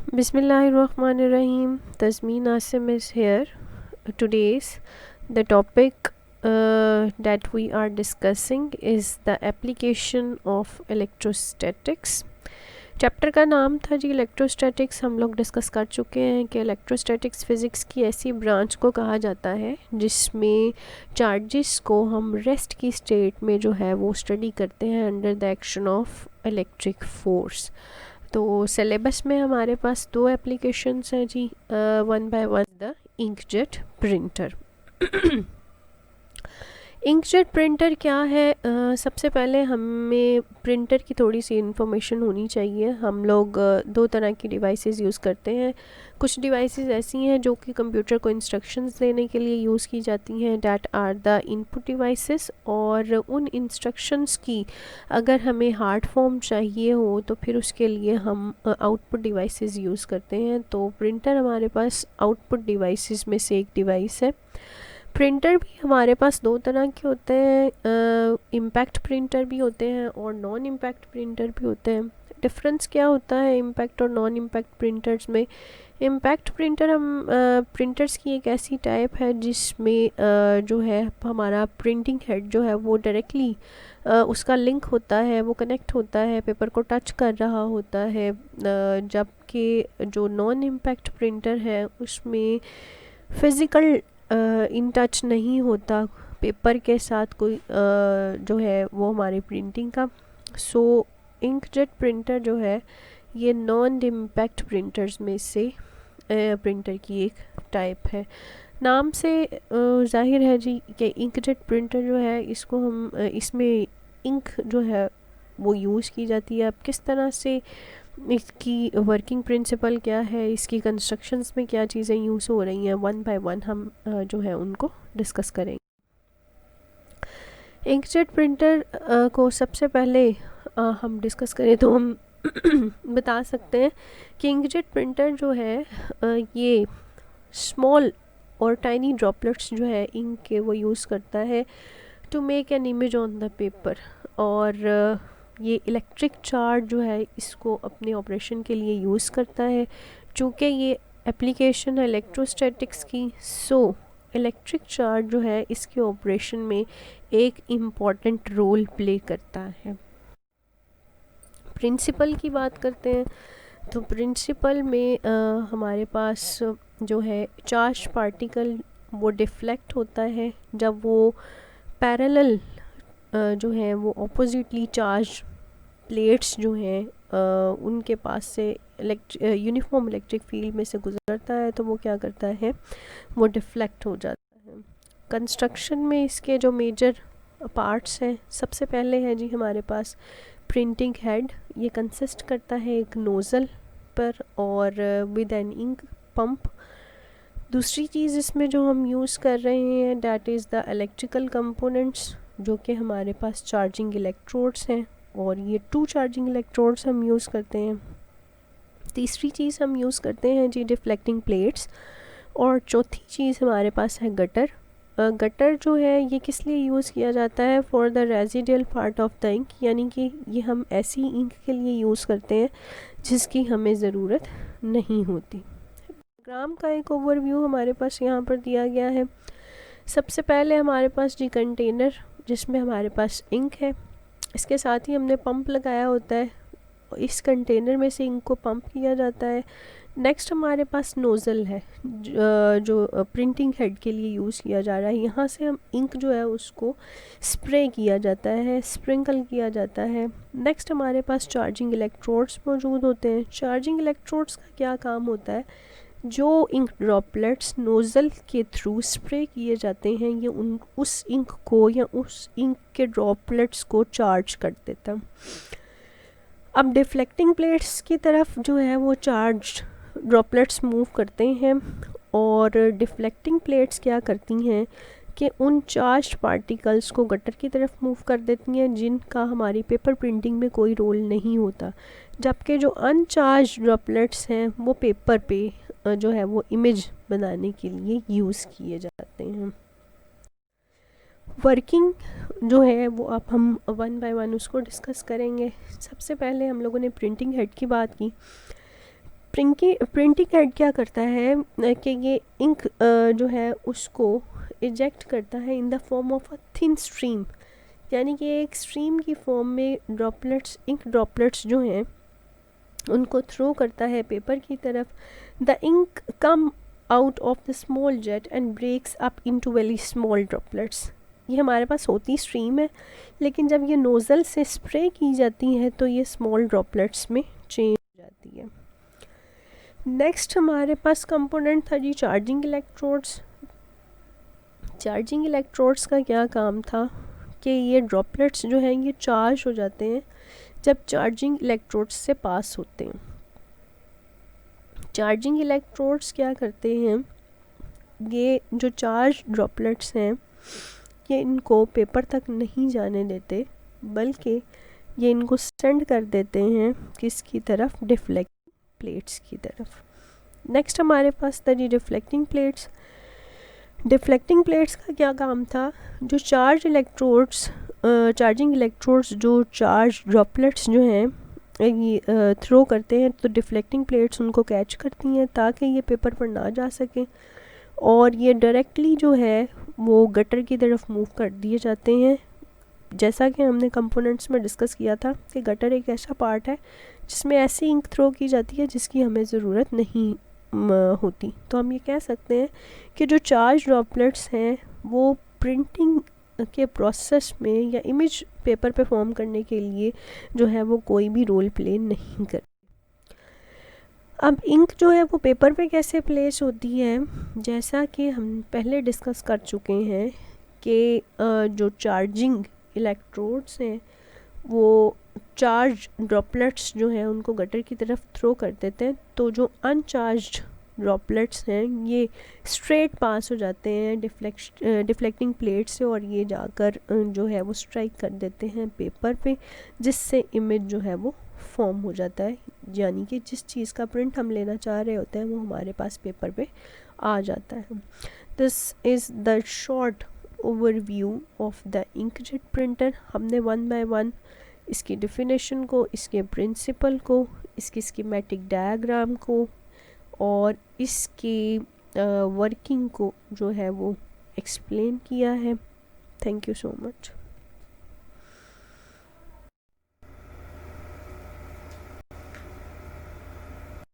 Bismillahirrahmanirrahim. Tasmeen Asim is here. Today's the topic that we are discussing is the application of electrostatics. Chapter का नाम था जी electrostatics. हम लोग discuss कर चुके हैं कि इलेक्ट्रोस्टैटिक्स फ़िज़िक्स की ऐसी ब्रांच को कहा जाता है जिसमें चार्जेस को हम रेस्ट की स्टेट में जो है वो स्टडी करते हैं under the action of electric force. तो सिलेबस में हमारे पास दो एप्लीकेशंस हैं जी. One by one the inkjet printer. Inkjet printer क्या है? सबसे पहले हमें प्रिंटर की थोड़ी सी इन्फॉर्मेशन होनी चाहिए. हम लोग दो तरह की डिवाइसेस यूज़ करते हैं. कुछ डिवाइसेस ऐसी हैं जो कि कंप्यूटर को इंस्ट्रक्शंस देने के लिए यूज़ की जाती हैं, that are the input devices. और उन इंस्ट्रक्शंस की अगर हमें हार्ड फॉर्म चाहिए हो तो फिर उसके लिए हम आउटपुट डिवाइसेस यूज़ करते हैं. तो प्रिंटर हमारे पास आउटपुट डिवाइसेस में से एक डिवाइस है. प्रिंटर भी हमारे पास दो तरह के होते हैं. इम्पैक्ट प्रिंटर भी होते हैं और नॉन इम्पैक्ट प्रिंटर भी होते हैं. डिफरेंस क्या होता है इम्पैक्ट और नॉन इम्पैक्ट प्रिंटर्स में? इम्पैक्ट प्रिंटर हम प्रिंटर्स की एक ऐसी टाइप है जिसमें जो है हमारा प्रिंटिंग हेड जो है वो डायरेक्टली उसका लिंक होता है, वो कनेक्ट होता है, पेपर को टच कर रहा होता है. जबकि जो नॉन इम्पैक्ट प्रिंटर है उसमें फ़िज़िकल इन टच नहीं होता पेपर के साथ कोई जो है वो हमारी प्रिंटिंग का. सो इंकजेट प्रिंटर जो है ये नॉन इम्पैक्ट प्रिंटर्स में से प्रिंटर की एक टाइप है. नाम से जाहिर है जी कि इंकजेट प्रिंटर जो है इसको हम इसमें इंक जो है वो यूज़ की जाती है. अब किस तरह से इसकी वर्किंग प्रिंसिपल क्या है, इसकी कंस्ट्रक्शंस में क्या चीज़ें यूज़ हो रही हैं, वन बाय वन हम जो है उनको डिस्कस करेंगे. इंकजेट प्रिंटर को सबसे पहले हम डिस्कस करें तो हम बता सकते हैं कि इंकजेट प्रिंटर जो है ये स्मॉल और टाइनी ड्रॉपलेट्स जो है इंक के वो यूज़ करता है to make an image on the paper. और ये इलेक्ट्रिक चार्ज जो है इसको अपने ऑपरेशन के लिए यूज़ करता है. चूँकि ये एप्लीकेशन है इलेक्ट्रोस्टैटिक्स की, सो इलेक्ट्रिक चार्ज जो है इसके ऑपरेशन में एक इम्पॉर्टेंट रोल प्ले करता है. प्रिंसिपल की बात करते हैं तो प्रिंसिपल में हमारे पास जो है चार्ज पार्टिकल वो डिफ्लेक्ट होता है जब वो पैरेलल जो है वो ऑपोजिटली चार्ज प्लेट्स जो हैं उनके पास से यूनिफॉर्म इलेक्ट्रिक फील्ड में से गुजरता है तो वो क्या करता है, वो डिफ्लेक्ट हो जाता है. कंस्ट्रक्शन में इसके जो मेजर पार्ट्स हैं, सबसे पहले है जी हमारे पास प्रिंटिंग हेड. ये कंसिस्ट करता है एक नोज़ल पर और विद एन इंक पंप. दूसरी चीज़ इसमें जो हम यूज़ कर रहे हैं that is the electrical components, जो कि हमारे पास चार्जिंग इलेक्ट्रोड्स हैं और ये 2 चार्जिंग इलेक्ट्रोड्स हम यूज़ करते हैं. तीसरी चीज़ हम यूज़ करते हैं जी डिफ्लेक्टिंग प्लेट्स. और चौथी चीज़ हमारे पास है गटर. गटर जो है ये किस लिए यूज़ किया जाता है? For the residual part of the ink, यानी कि ये हम ऐसी इंक के लिए यूज़ करते हैं जिसकी हमें ज़रूरत नहीं होती. डायग्राम का एक ओवरव्यू हमारे पास यहाँ पर दिया गया है. सबसे पहले हमारे पास जी कंटेनर जिसमें हमारे पास इंक है, इसके साथ ही हमने पंप लगाया होता है. इस कंटेनर में से इंक को पंप किया जाता है. नेक्स्ट हमारे पास नोज़ल है जो प्रिंटिंग हेड के लिए यूज़ किया जा रहा है. यहाँ से हम इंक जो है उसको स्प्रे किया जाता है, स्प्रिंकल किया जाता है. नेक्स्ट हमारे पास चार्जिंग इलेक्ट्रोड्स मौजूद होते हैं. चार्जिंग इलेक्ट्रोड्स का क्या काम होता है? जो इंक ड्रॉपलेट्स नोज़ल के थ्रू स्प्रे किए जाते हैं ये उस इंक को या उस इंक के ड्रॉपलेट्स को चार्ज कर देता है. अब डिफ्लेक्टिंग प्लेट्स की तरफ जो है वो चार्ज ड्रॉपलेट्स मूव करते हैं और डिफ्लेक्टिंग प्लेट्स क्या करती हैं कि उन चार्ज पार्टिकल्स को गटर की तरफ मूव कर देती हैं जिनका हमारी पेपर प्रिंटिंग में कोई रोल नहीं होता. जबकि जो अनचार्ज ड्रॉपलेट्स हैं वो पेपर पे जो है वो इमेज बनाने के लिए यूज़ किए जाते हैं. वर्किंग जो है वो अब हम वन बाय वन उसको डिस्कस करेंगे. सबसे पहले हम लोगों ने प्रिंटिंग हेड की बात की. प्रिंटिंग हेड क्या करता है कि ये इंक जो है उसको इजेक्ट करता है in the form of a thin stream, यानी कि एक स्ट्रीम की फॉर्म में ड्रॉपलेट्स, इंक ड्रॉपलेट्स जो हैं उनको थ्रो करता है पेपर की तरफ. The ink come out of the small jet and breaks up into very small droplets. ये हमारे पास होती स्ट्रीम है, लेकिन जब ये नोज़ल से स्प्रे की जाती है तो ये स्मॉल ड्रॉपलेट्स में चेंज हो जाती है. नेक्स्ट हमारे पास कंपोनेंट था जी चार्जिंग इलेक्ट्रोड्स. चार्जिंग इलेक्ट्रोड्स का क्या काम था कि ये ड्रॉपलेट्स जो हैं ये चार्ज हो जाते हैं जब चार्जिंग इलेक्ट्रोड्स से पास होते हैं. चार्जिंग इलेक्ट्रोड्स क्या करते हैं, ये जो चार्ज ड्रॉपलेट्स हैं ये इनको पेपर तक नहीं जाने देते, बल्कि ये इनको सेंड कर देते हैं किसकी तरफ, डिफ्लेक्टिंग प्लेट्स की तरफ. नेक्स्ट हमारे पास था जी डिफ्लेक्टिंग प्लेट्स. डिफ्लेक्टिंग प्लेट्स का क्या काम था, जो चार्जिंग इलेक्ट्रोड्स जो चार्ज ड्रॉपलेट्स जो हैं ये थ्रो करते हैं तो डिफ्लेक्टिंग प्लेट्स उनको कैच करती हैं ताकि ये पेपर पर ना जा सकें, और ये डायरेक्टली जो है वो गटर की तरफ मूव कर दिए जाते हैं. जैसा कि हमने कंपोनेंट्स में डिस्कस किया था कि गटर एक ऐसा पार्ट है जिसमें ऐसी इंक थ्रो की जाती है जिसकी हमें ज़रूरत नहीं होती. तो हम ये कह सकते हैं कि जो चार्ज ड्रॉपलेट्स हैं वो प्रिंटिंग के प्रोसेस में या इमेज पेपर पे फॉर्म करने के लिए जो है वो कोई भी रोल प्ले नहीं करती. अब इंक जो है वो पेपर पे कैसे प्लेस होती है, जैसा कि हम पहले डिस्कस कर चुके हैं कि जो चार्जिंग इलेक्ट्रोड्स हैं वो चार्ज ड्रॉपलेट्स जो हैं उनको गटर की तरफ थ्रो कर देते हैं, तो जो अनचार्ज्ड ड्रॉपलेट्स हैं ये स्ट्रेट पास हो जाते हैं डिफ्लेक्टिंग प्लेट से, और ये जाकर जो है वो स्ट्राइक कर देते हैं पेपर पे, जिससे इमेज जो है वो फॉर्म हो जाता है, यानी कि जिस चीज़ का प्रिंट हम लेना चाह रहे होते हैं वो हमारे पास पेपर पे आ जाता है. This is the short overview of the inkjet printer. हमने 1 बाय 1 इसकी डेफिनेशन को, इसके प्रिंसिपल को, इसकी स्कीमेटिक डायग्राम को और इसकी वर्किंग को जो है वो एक्सप्लेन किया है. Thank you so much.